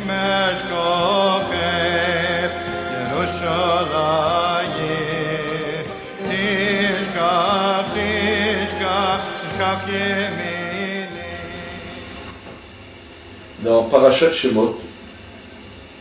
משכוחך ירושלים תשכח תשכח תשכח ימיני. Dans Parashat Shemot,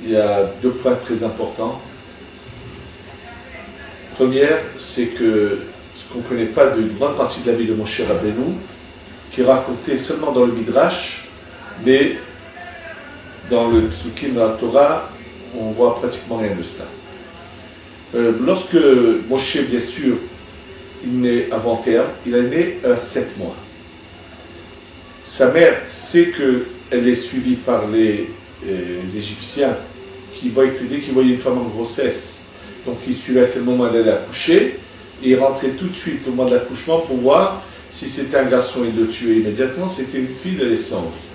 il y a deux points très importants. Première, c'est que ce qu'on ne connaît pas d'une grande partie de la vie de Moshe Rabbeinu, qui est raconté seulement dans le Midrash, mais dans le Tsukim, dans la Torah, on voit pratiquement rien de cela. Lorsque Moshe, bien sûr, il naît avant terme, il est né à 7 mois. Sa mère sait qu'elle est suivie par les Égyptiens qui voyaient que dès qu'ils voyaient une femme en grossesse, donc ils suivaient à quel moment elle allait accoucher, et ils rentraient tout de suite au moment de l'accouchement pour voir si c'était un garçon, ils le tuaient immédiatement, c'était une fille, elle laissait en vie.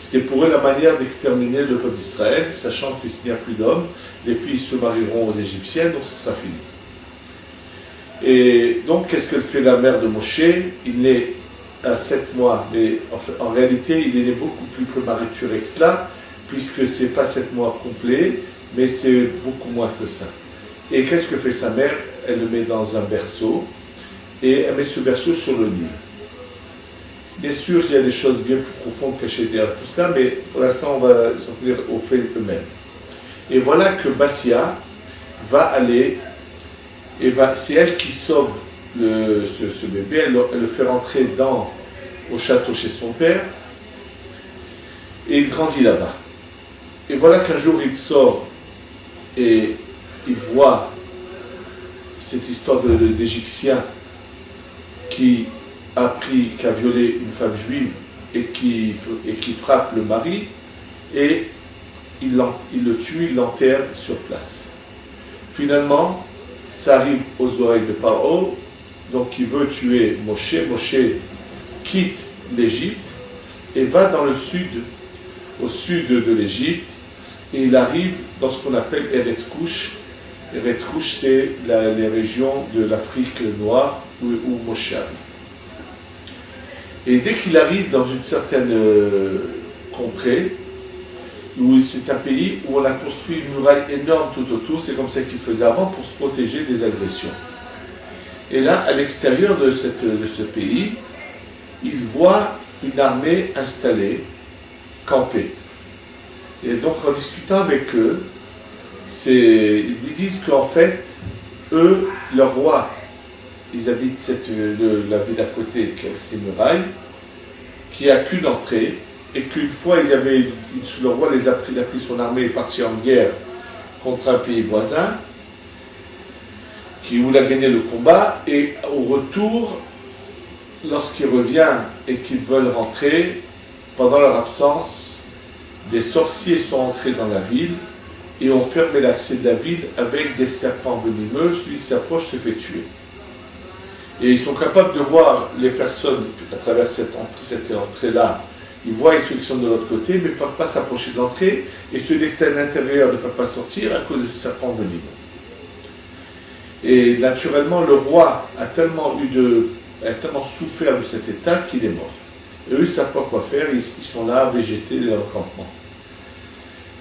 C'était pour eux la manière d'exterminer le peuple d'Israël, sachant que s'il n'y a plus d'hommes, les filles se marieront aux Égyptiennes, donc ce sera fini. Et donc, qu'est-ce qu'elle fait la mère de Moshe? Il naît à 7 mois, mais en réalité, il est né beaucoup plus prématuré que cela, puisque ce n'est pas 7 mois complets, mais c'est beaucoup moins que ça. Et qu'est-ce que fait sa mère? Elle le met dans un berceau, et elle met ce berceau sur le Nil. Bien sûr, il y a des choses bien plus profondes cachées derrière tout cela, mais pour l'instant, on va s'en tenir aux faits eux-mêmes. Et voilà que Bathia va aller, et c'est elle qui sauve ce bébé, elle le fait rentrer au château chez son père, et il grandit là-bas. Et voilà qu'un jour, il sort, et il voit cette histoire d'Égyptien qui a violé une femme juive et qui frappe le mari, et il le tue, il l'enterre sur place. Finalement, ça arrive aux oreilles de Paro, donc il veut tuer Moshe. Moshe quitte l'Égypte et va dans le sud, au sud de l'Égypte, et il arrive dans ce qu'on appelle Eretz Kush. Eretz Kush, c'est les régions de l'Afrique noire où Moshe arrive. Et dès qu'il arrive dans une certaine contrée, où c'est un pays où on a construit une muraille énorme tout autour, c'est comme ça qu'il faisait avant pour se protéger des agressions. Et là, à l'extérieur de ce pays, il voit une armée installée, campée. Et donc en discutant avec eux, ils lui disent qu'en fait, eux, leur roi, ils habitent la ville d'à côté, qui a ces murailles, qui n'a qu'une entrée, et qu'une fois, le roi il a pris son armée et est parti en guerre contre un pays voisin, où il a gagné le combat, et au retour, lorsqu'il revient et qu'ils veulent rentrer, pendant leur absence, des sorciers sont entrés dans la ville et ont fermé l'accès de la ville avec des serpents venimeux. Celui qui s'approche se fait tuer. Et ils sont capables de voir les personnes à travers cette entrée-là. Ils voient ceux qui sont de l'autre côté, mais ne peuvent pas s'approcher de l'entrée, et ceux qui étaient à l'intérieur ne peuvent pas sortir à cause des serpents venimeux. Et naturellement, le roi a tellement souffert de cet état qu'il est mort. Et eux, ils ne savent pas quoi faire, ils sont là à végéter dans leur campement.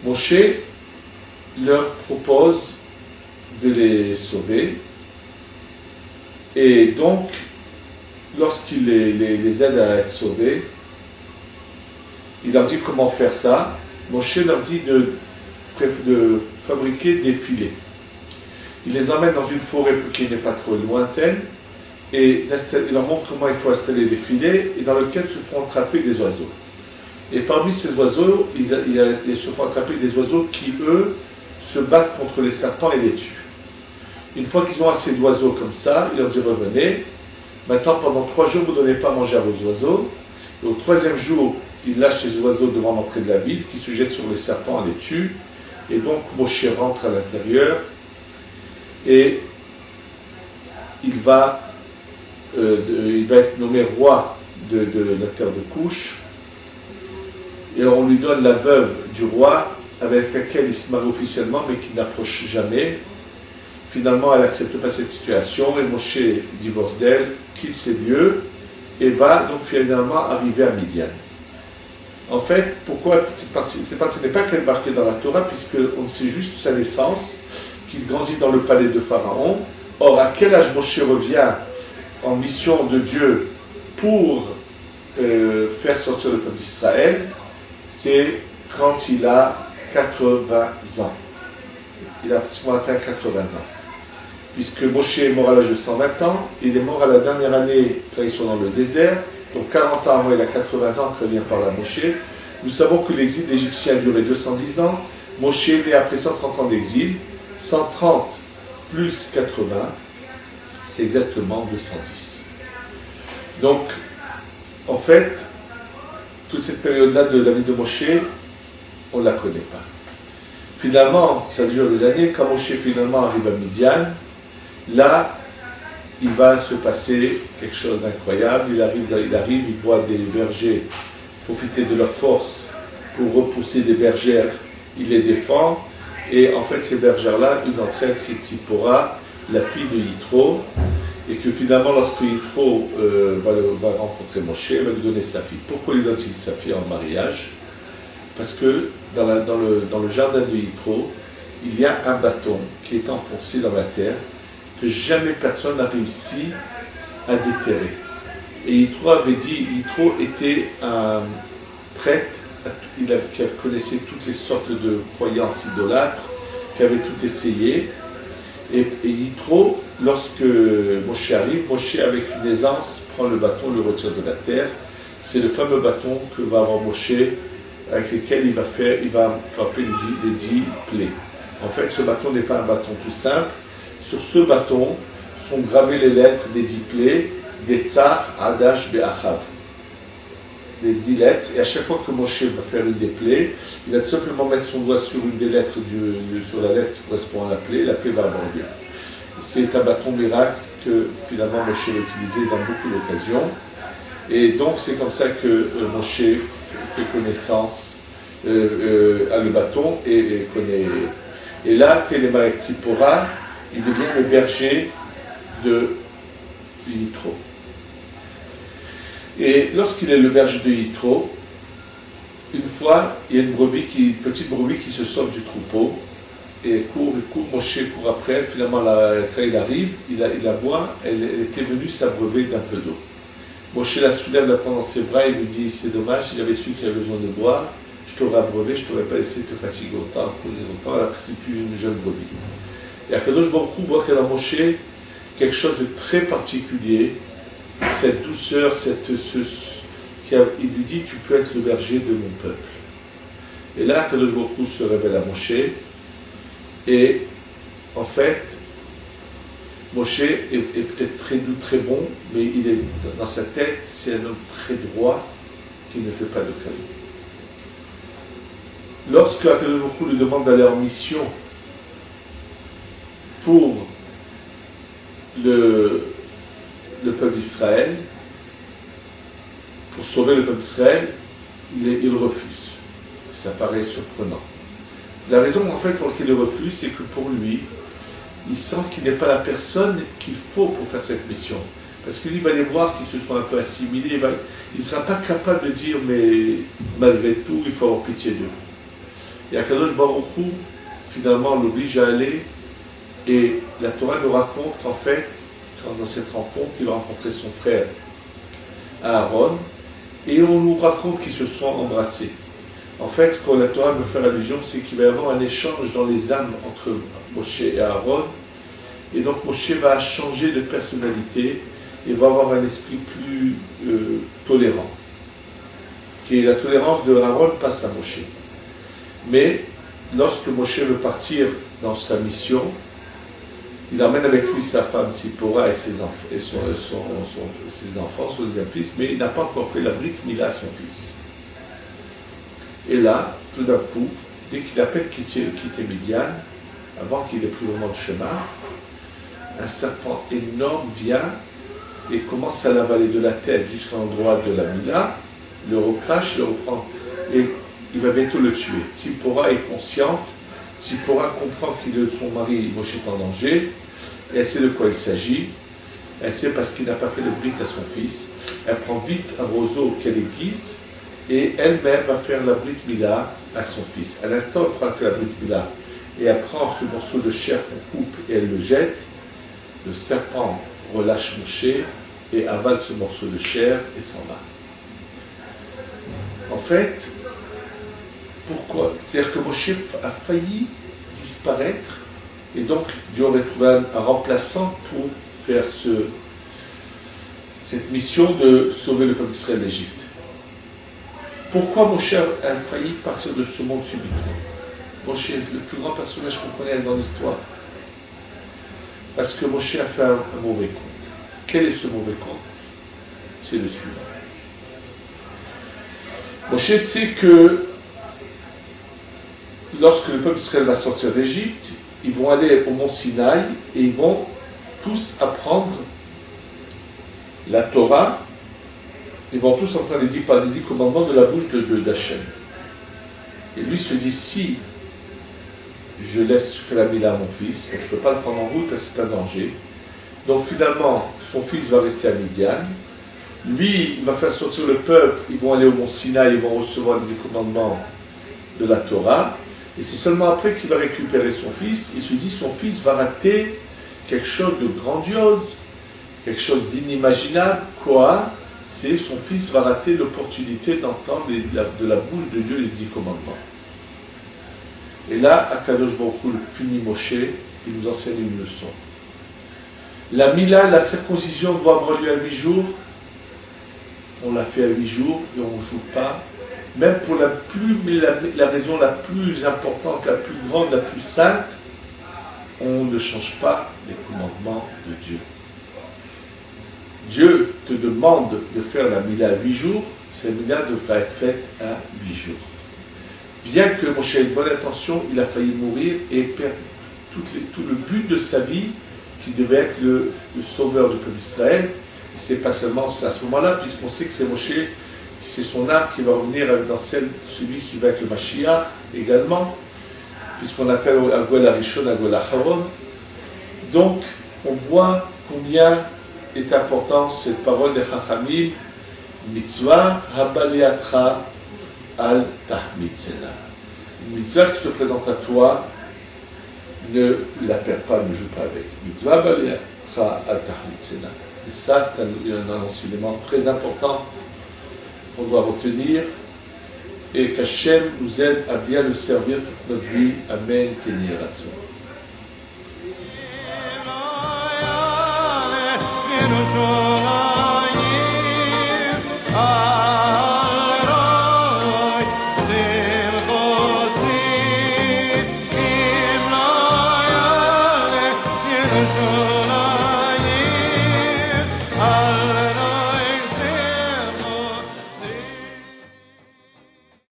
Moshe leur propose de les sauver, et donc, lorsqu'il les aide à être sauvés, il leur dit comment faire ça. Moshe leur dit de fabriquer des filets. Il les emmène dans une forêt qui n'est pas trop lointaine, et il leur montre comment il faut installer des filets, et dans lesquels se font attraper des oiseaux. Et parmi ces oiseaux, ils se font attraper des oiseaux qui, eux, se battent contre les serpents et les tuent. Une fois qu'ils ont assez d'oiseaux comme ça, il leur dit revenez, maintenant pendant 3 jours vous ne donnez pas à manger à vos oiseaux, et au 3e jour, il lâche les oiseaux devant l'entrée de la ville, qui se jettent sur les serpents et les tuent, et donc Moshe rentre à l'intérieur, et il va être nommé roi de la terre de Couche, et on lui donne la veuve du roi, avec laquelle il se marie officiellement, mais qui n'approche jamais. Finalement, elle n'accepte pas cette situation, et Moshe divorce d'elle, quitte ses lieux, et va donc finalement arriver à Midian. En fait, pourquoi cette partie n'est pas marquée dans la Torah, puisqu'on sait juste sa naissance, qu'il grandit dans le palais de Pharaon. Or, à quel âge Moshe revient en mission de Dieu pour faire sortir le peuple d'Israël? C'est quand il a 80 ans. Il a pratiquement atteint 80 ans. Puisque Moshe est mort à l'âge de 120 ans, il est mort à la dernière année quand ils sont dans le désert, donc 40 ans avant il a 80 ans quand il vient par la Moshe. Nous savons que l'exil égyptien a duré 210 ans, Moshe est né après 130 ans d'exil, 130 plus 80, c'est exactement 210. Donc, en fait, toute cette période-là de la vie de Moshe, on ne la connaît pas. Finalement, ça dure des années. Quand Moshe finalement arrive à Midian, là, il va se passer quelque chose d'incroyable. Il arrive, il voit des bergers profiter de leur force pour repousser des bergères. Il les défend. Et en fait, ces bergères-là, une d'entre elles, c'est Tzipora, la fille de Yitro. Et que finalement, lorsque Yitro va rencontrer Moshe, il va lui donner sa fille. Pourquoi lui donne-t-il sa fille en mariage? Parce que dans le jardin de Yitro, il y a un bâton qui est enfoncé dans la terre que jamais personne n'a réussi à déterrer. Et Yitro avait dit, Yitro était un prêtre, qui connaissait toutes les sortes de croyances idolâtres, qui avait tout essayé. Et Yitro, lorsque Moshe arrive, Moshe avec une aisance prend le bâton, le retire de la terre. C'est le fameux bâton que va avoir Moshe, avec lequel il va frapper les 10 plaies. En fait, ce bâton n'est pas un bâton tout simple. Sur ce bâton sont gravées les lettres des 10 plaies, Betzach, Adash, Be'achav. Les 10 lettres, et à chaque fois que Moshe va faire une des plaies, il va tout simplement mettre son doigt sur une des lettres, sur la lettre qui correspond à la plaie va avoir lieu. C'est un bâton miracle que finalement Moshe va utiliser dans beaucoup d'occasions. Et donc c'est comme ça que Moshe fait connaissance, a le bâton et connaît. Et là, après les mariés Tzipora, il devient le berger de Yitro. Et lorsqu'il est le berger de Yitro, une fois, il y a une petite brebis qui se sort du troupeau, et court, Moshe court après, finalement, quand il arrive, il la voit, elle était venue s'abreuver d'un peu d'eau. Moshe la soulève, la prend dans ses bras et lui dit, c'est dommage, si j'avais su que tu avais besoin de boire, je t'aurais abreuvé, je ne t'aurais pas laissé te fatiguer autant, courir autant, alors que c'était une jeune brebis. Et Akadosh Baruch Hu voit qu'elle a Moshe quelque chose de très particulier, cette douceur, il lui dit, tu peux être le berger de mon peuple. Et là, Akadosh Baruch Hu se révèle à Moshe, et en fait, Moshe est peut-être très doux, très bon, mais il est dans sa tête, c'est un homme très droit qui ne fait pas de cadeaux. Lorsque Akadosh Baruch Hu lui demande d'aller en mission pour le peuple d'Israël, pour sauver le peuple d'Israël, il refuse. Ça paraît surprenant. La raison en fait pour laquelle il refuse, c'est que pour lui, il sent qu'il n'est pas la personne qu'il faut pour faire cette mission. Parce qu'il va les voir qu'ils se sont un peu assimilés, il ne sera pas capable de dire, mais malgré tout, il faut avoir pitié d'eux. Et Akadosh Baruch Hu, finalement, l'oblige à aller, et la Torah nous raconte qu'en fait, dans cette rencontre, il va rencontrer son frère Aaron, et on nous raconte qu'ils se sont embrassés. En fait, ce que la Torah veut faire allusion, c'est qu'il va y avoir un échange dans les âmes entre Moshe et Aaron, et donc Moshe va changer de personnalité et va avoir un esprit plus tolérant. Qui est la tolérance de Aaron passe à Moshe. Mais lorsque Moshe veut partir dans sa mission, il emmène avec lui sa femme Tzipora et ses enfants, son deuxième fils, mais il n'a pas encore fait la Brit Mila à son fils. Et là, tout d'un coup, dès qu'il a peine quitté Midian, avant qu'il ait pris vraiment de chemin, un serpent énorme vient et commence à l'avaler de la tête jusqu'à l'endroit de la Mila, le recrache, le reprend, et il va bientôt le tuer. Tzipora est consciente, Tzipora comprend que son mari Moshe est en danger, et elle sait de quoi il s'agit, elle sait parce qu'il n'a pas fait le brit à son fils, elle prend vite un roseau qu'elle aiguise, et elle-même va faire la Brit Mila à son fils. À l'instant où elle fait la Brit Mila et elle prend ce morceau de chair qu'on coupe et elle le jette, le serpent relâche Moshe et avale ce morceau de chair et s'en va. En fait, pourquoi? C'est-à-dire que Moshe a failli disparaître et donc Dieu aurait trouvé un remplaçant pour faire cette mission de sauver le peuple d'Israël d'Égypte. Pourquoi Moshe a failli partir de ce monde subitement? Moshe est le plus grand personnage qu'on connaisse dans l'histoire. Parce que Moshe a fait un mauvais compte. Quel est ce mauvais compte? C'est le suivant. Moshe sait que lorsque le peuple d'Israël va sortir d'Égypte, ils vont aller au mont Sinaï et ils vont tous apprendre la Torah. Ils vont tous entendre les 10 commandements de la bouche d'Hachem. Et lui se dit, si je fais la Mila à mon fils, donc je ne peux pas le prendre en route parce que c'est un danger. Donc finalement, son fils va rester à Midian. Lui, il va faire sortir le peuple, ils vont aller au mont Sinaï, ils vont recevoir les 10 commandements de la Torah. Et c'est seulement après qu'il va récupérer son fils. Il se dit, son fils va rater quelque chose de grandiose, quelque chose d'inimaginable. Quoi? C'est son fils va rater l'opportunité d'entendre de la bouche de Dieu les 10 commandements. Et là, Akadosh Baruch Hu le punit Moshe, qui nous enseigne une leçon. La Mila, la circoncision doit avoir lieu à 8 jours. On l'a fait à 8 jours et on ne joue pas. Même pour la raison la plus importante, la plus grande, la plus sainte, on ne change pas les commandements de Dieu. Dieu te demande de faire la Mila à 8 jours, cette Mila devra être faite à 8 jours. Bien que Moshe ait une bonne intention, il a failli mourir et perdre tout le but de sa vie, qui devait être le sauveur du peuple d'Israël. Et c'est pas seulement à ce moment-là, puisqu'on sait que c'est Moshe, c'est son âme qui va revenir dans celui qui va être le Mashiach également, puisqu'on appelle Agol Arishon, Agol Acharon. Donc, on voit combien est importante cette parole de Chachamim, mitzvah habaliatra al tahmitzena. Une mitzvah qui se présente à toi, ne la perds pas, ne joue pas avec. Mitzvah habaliatra al tahmitzena. Et ça, c'est un enseignement très important qu'on doit retenir et qu'Hachem nous aide à bien le servir toute notre vie. Amen. Kéni Ratzon.